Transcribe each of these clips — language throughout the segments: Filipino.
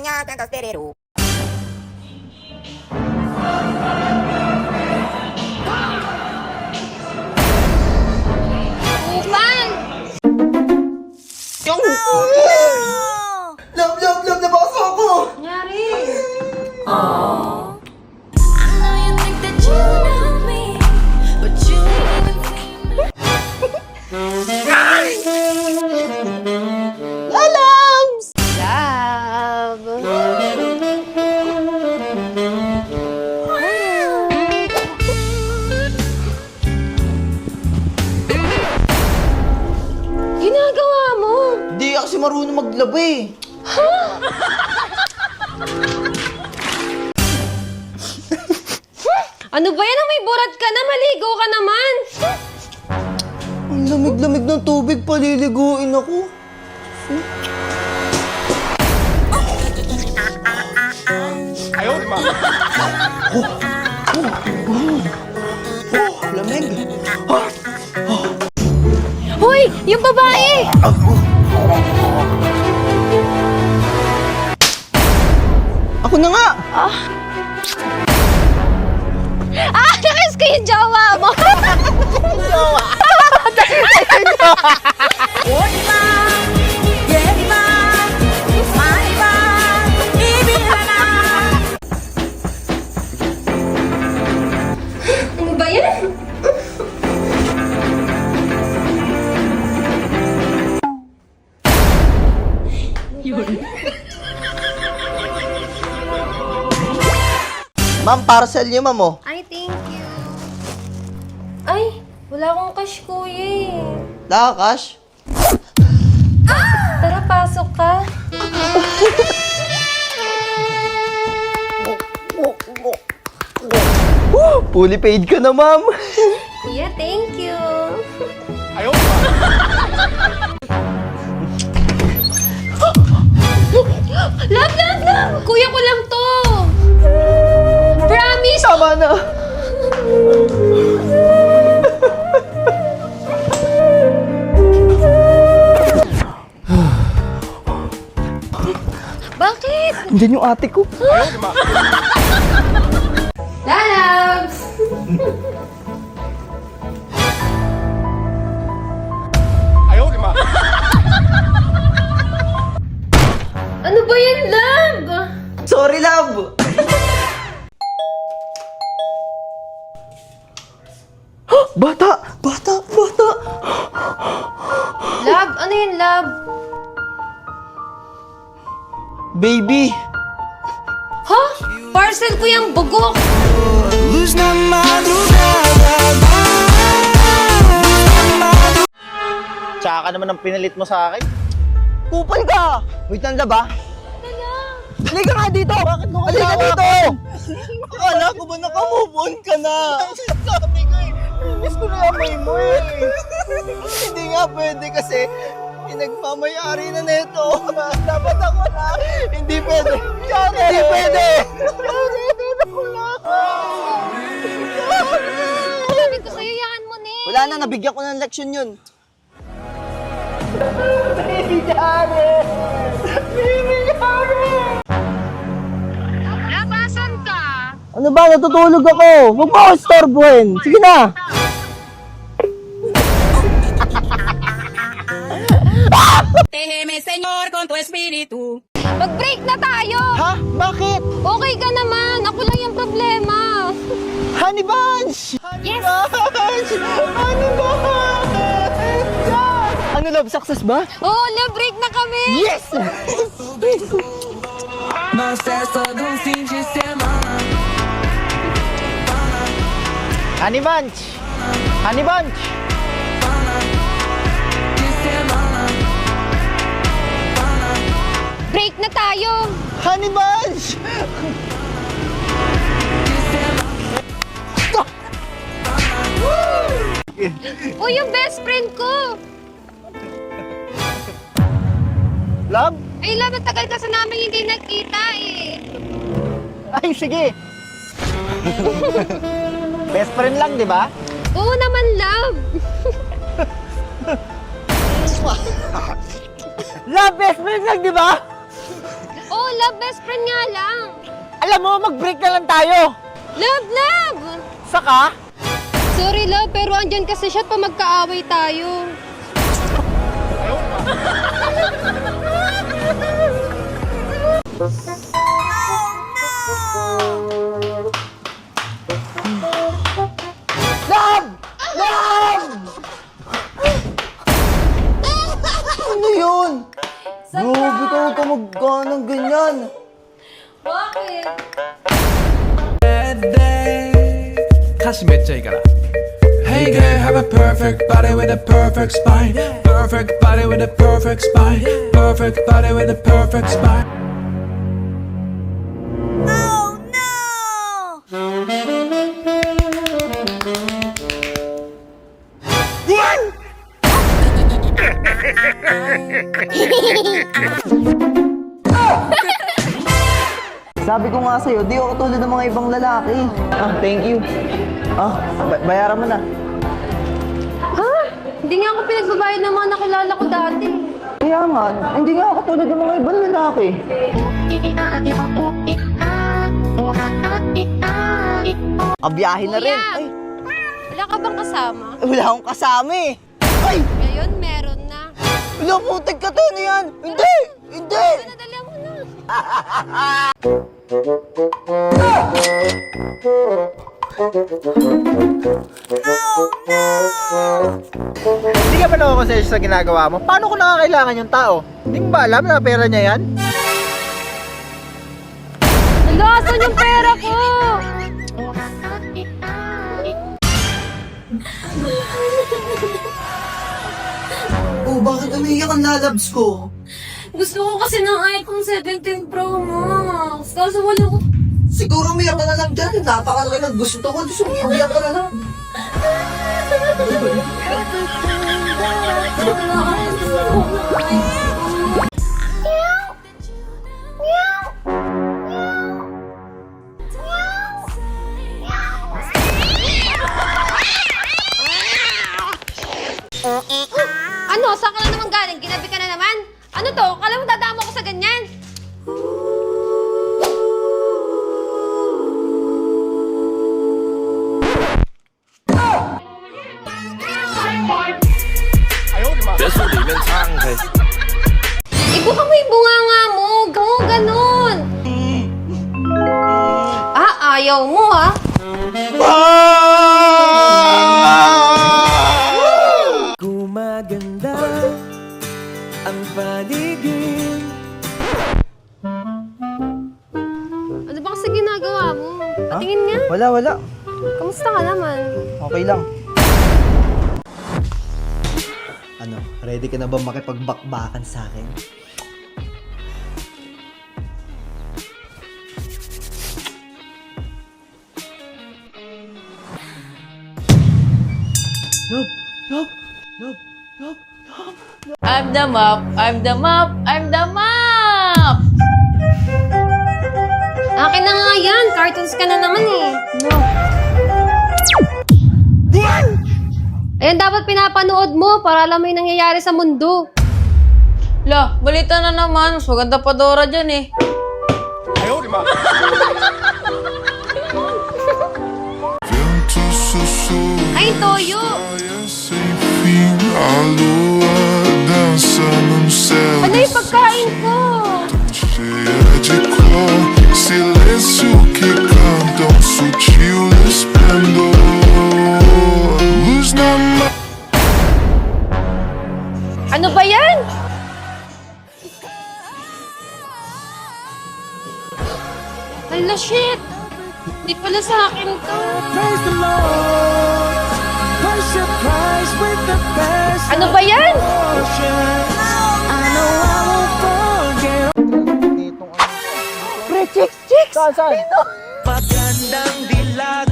niya, tantos perero. Uman! Yung... Love, love, love! Nabaso ako! Nangyari? Lalams! Love! Ginagawa mo? Hindi kasi marunong maglaba eh. Ano ba yan? May burat ka na, maligo ka naman! Ang lamig-lamig ng tubig, paliliguin ako. Ayaw, di ba? Lamig. Hoy! Yung babae! Ako na nga! Nakis ko yung jowa mo! Ano ba yan? Ma'am, parcel niyo, ma'am, oh. Ay, thank you. Ay, wala akong cash, kuya eh. Nakakas? Tara, pasok ka. Fully paid ka na, ma'am. Kuya, thank you. Love, love, love! Kuya ko lang to! Promise! Tama na. Bakit? Diyan yung ate ko. Lalabs! Ano ba yan, love? Sorry, love. Bata! Bata! Bata! Love? Ano yan, love? Baby! Ha? Parcel ko yung bugok! Tsaka naman ang pinalit mo sa akin. Kupal ka! Wait lang, love, ah. Halika nga dito! Bakit mo halika dito! Akala ko ba naka-move on ka na? Sabi ko eh, miss ko na yung amoy mo eh. Hindi nga pwede kasi pinagmamayari na neto. Dapat ako na. Hindi pwede. Hindi pwede. Ako na. Sabi ko sa'yo, yan mo na eh. Wala na, nabigyan ko ng leksyon yun. Baby Jared! Baby Jared! Labasan ka! Ano ba? Natutulog ako. Huwag mo ako istorbohin. Sige na. Protégeme, Señor, con tu espíritu. Mag-break na tayo! Ha? Bakit? Okay ka naman! Ako lang yung problema! Honey Bunch! Yes! Bunch! Honey Bunch! Ano, love? Success ba? Oo, love, break na kami! Yes! Uma festa do fim de semana. Honey Bunch! Honey Bunch! De semana. Break na tayo! Honey Bunch! O, yung best friend ko! Love? Ay, love, matagal kasi namin hindi nagkita eh. Ay, sige! Best friend lang, di ba? Oo naman, love! Love, best friend lang, di ba? Oo, love. Best friend nga lang. Alam mo, mag-break na lang tayo. Love, love! Saka? Sorry, love, pero andyan kasi siya pa magkaaway tayo. Love! Love! Ano yun? Grabe ka, huwag ka magganang ganyan. Bakit? 다시 맺자 이거라. Hey girl, have a perfect body with a perfect spine. Perfect body with a perfect spine. Perfect body with a perfect spine. Sabi ko nga sa'yo, di ako katulad ng mga ibang lalaki. Thank you. Bayaran mo na. Ha? Hindi nga ako pinagbabayad ng mga nakilala ko dati. Kaya nga, hindi nga ako katulad ng mga ibang lalaki. Biyahe na rin. Kuya! Ay, Wala ka bang kasama? wala akong kasama eh. Ay, Ngayon, meron na. wala putik ka to na yan. Hindi! Hindi! Nadala mo na. Hindi ka ba nakakonsensya sa ginagawa mo? Paano ko nakakailangan yung tao? Hindi mo ba alam na pera niya yan? Nalasan yung pera ko! Oh, bakit umiiyak ang lalabs ko? Gusto ko kasi ng iPhone 17 Pro Max. Kaso wala ko. Siguro umiyak ka na lang dyan. Napakalaki ng gusto ko. Gusto mo umiyak ka na lang. Ano? Saan ka na naman galing? Ginabi ka na naman? Ano to? Kala mo dadama ko sa ganyan? Ibuka mo yung bunganga mo. Ganun. Ayaw mo ha? Gumaganda ang paligid. Ano ba kasi ginagawa mo? Patingin nga. Wala. Kamusta ka naman? Okay lang. Ano, ready ka na ba makipagbakbakan sa akin? Love. I'm the mop, I'm the mop, I'm the mop! Akin na nga yan. Cartoons ka na naman eh. No. Ayan dapat pinapanood mo para alam mo yung nangyayari sa mundo. La, balita na naman. Mas maganda pa Dora dyan eh. Ay, Toyo! A lua dança num céu Ano yung pagkain ko? cheia de cor, silêncio que canta um sutil esplendor. Luz na mão. Ano ba yan? Hala, shit! Hindi pala sa akin to. Praise the Lord. Worship Christ with the best Ano ba yan? portion. I know I won't forget. Pre, chicks! Saan? Magandang dilag.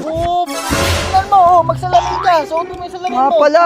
Oo, tingnan mo, magsalamin ka. Suotin mo yung salamin Nga mo. pala.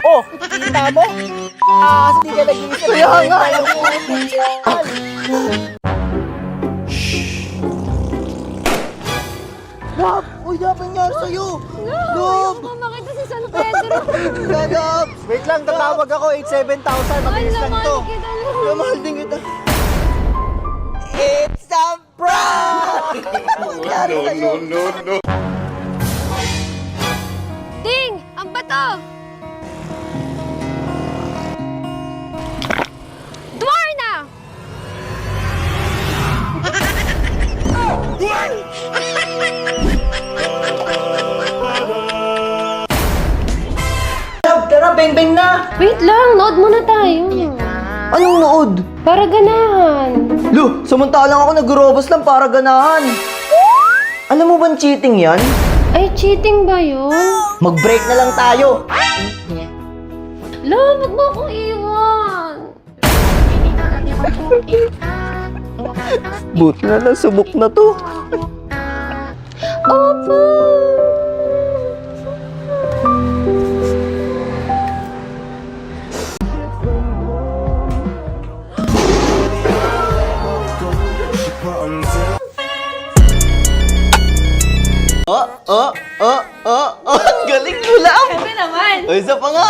Oh, kita mo? Kasi di ka nag-iisip. Kaya nga. Love, uy, Uy, dapat nangyari sa'yo. Love! Ayoko makita si San Pedro. Love! Wait lang, tatawag ako. 87,000. Mabilis lang to. Mahal din kita. It's a prank! Nangyari sa'yo. Ding! Ang bato! Dwarna! Love, tara, beng-beng na! Wait lang, nood muna tayo. Anong nood? Para ganahan. Lo, samantalang ako nag-robos lang para ganahan. Alam mo bang cheating yan? Ay, cheating ba yun? Mag-break na lang tayo. Lo, wag mo akong iwan. Buti na lang, subok na to. Opo. Galing mo lang. Siyempre naman. O, isa pa nga.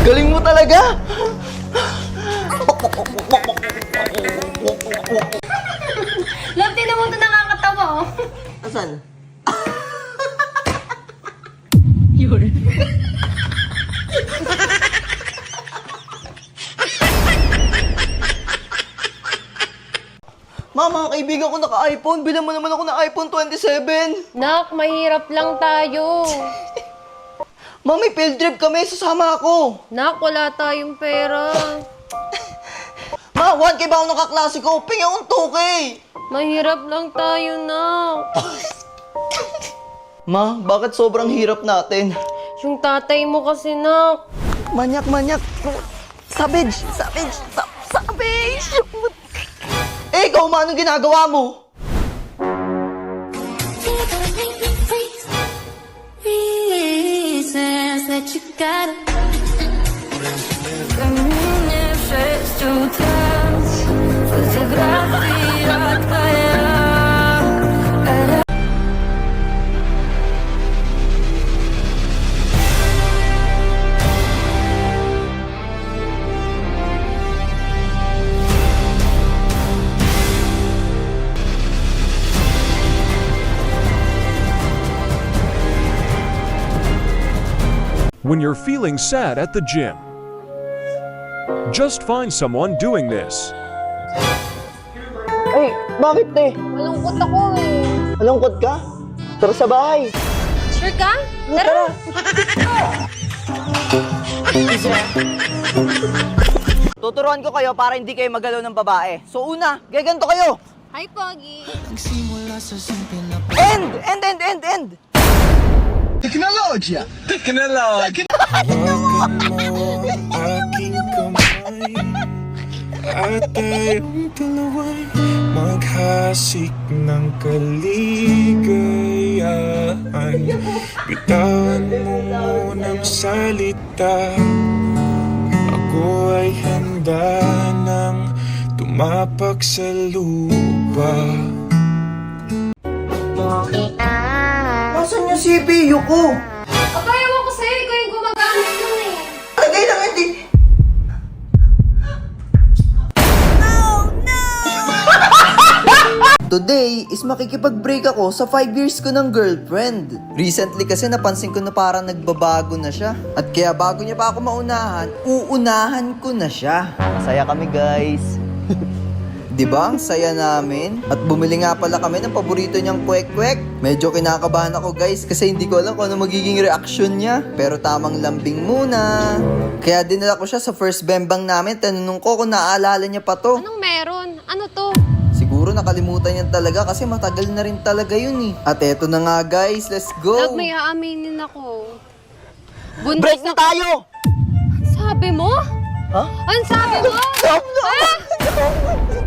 Galing mo talaga. Love, tinan mo ito nakakatawa, oh. Asan? Mama, kaibigan ko naka-iPhone. Bilang mo naman ako ng iPhone 27. Nak, mahirap lang tayo. Ma, may field trip kami. Sasama ako. Nak, wala tayong pera. Ma, 1K ba ako ng kaklase ko? Pinga akong 2K. Mahirap lang tayo, Nak. Ma, bakit sobrang hirap natin? Yung tatay mo kasi, Nak. Manyak. Savage. Eh, ikaw, ma, anong ginagawa mo? Reasons that you gotta manifest your touch. Fotografía твоя. When you're feeling sad at the gym, just find someone doing this. Ay, bakit, te? Malungkot ako, eh. Malungkot ka? Tara sa bahay. Sure ka? Tara. Tuturuan ko kayo para hindi kayo magalaw ng babae. So una, gaganto kayo. Hi, Pogi. End! Teknolohiya! Aking kamay at tayong dalawa'y maghasik ng kaligayahan. Bitawan mo munang salita, ako ay handa nang tumapak sa lupa. Nasaan yung CPU ko? Aba, ewan ko sa'yo. Ikaw yung gumagamit nun, eh. Lagay lang hindi. Today is makikipag-break ako sa 5 years ko ng girlfriend. Recently kasi napansin ko na parang nagbabago na siya. At kaya bago niya pa ako maunahan, uunahan ko na siya. Masaya kami, guys. Diba? Ang saya namin. At bumili nga pala kami ng paborito niyang kwek-kwek. Medyo kinakabahan ako, guys, kasi hindi ko alam kung ano magiging reaction niya. Pero tamang lambing muna. Kaya dinala ko siya sa first bembang namin. Tanunong ko kung naaalala niya pa to. Anong meron? Ano to? Siguro nakalimutan niya talaga kasi matagal na rin talaga yun eh. At eto na nga, guys, let's go. Love, may aaminin ako. Buntis Break na tayo! Sabi mo? Ha? Ang sabi mo? Stop! Ah!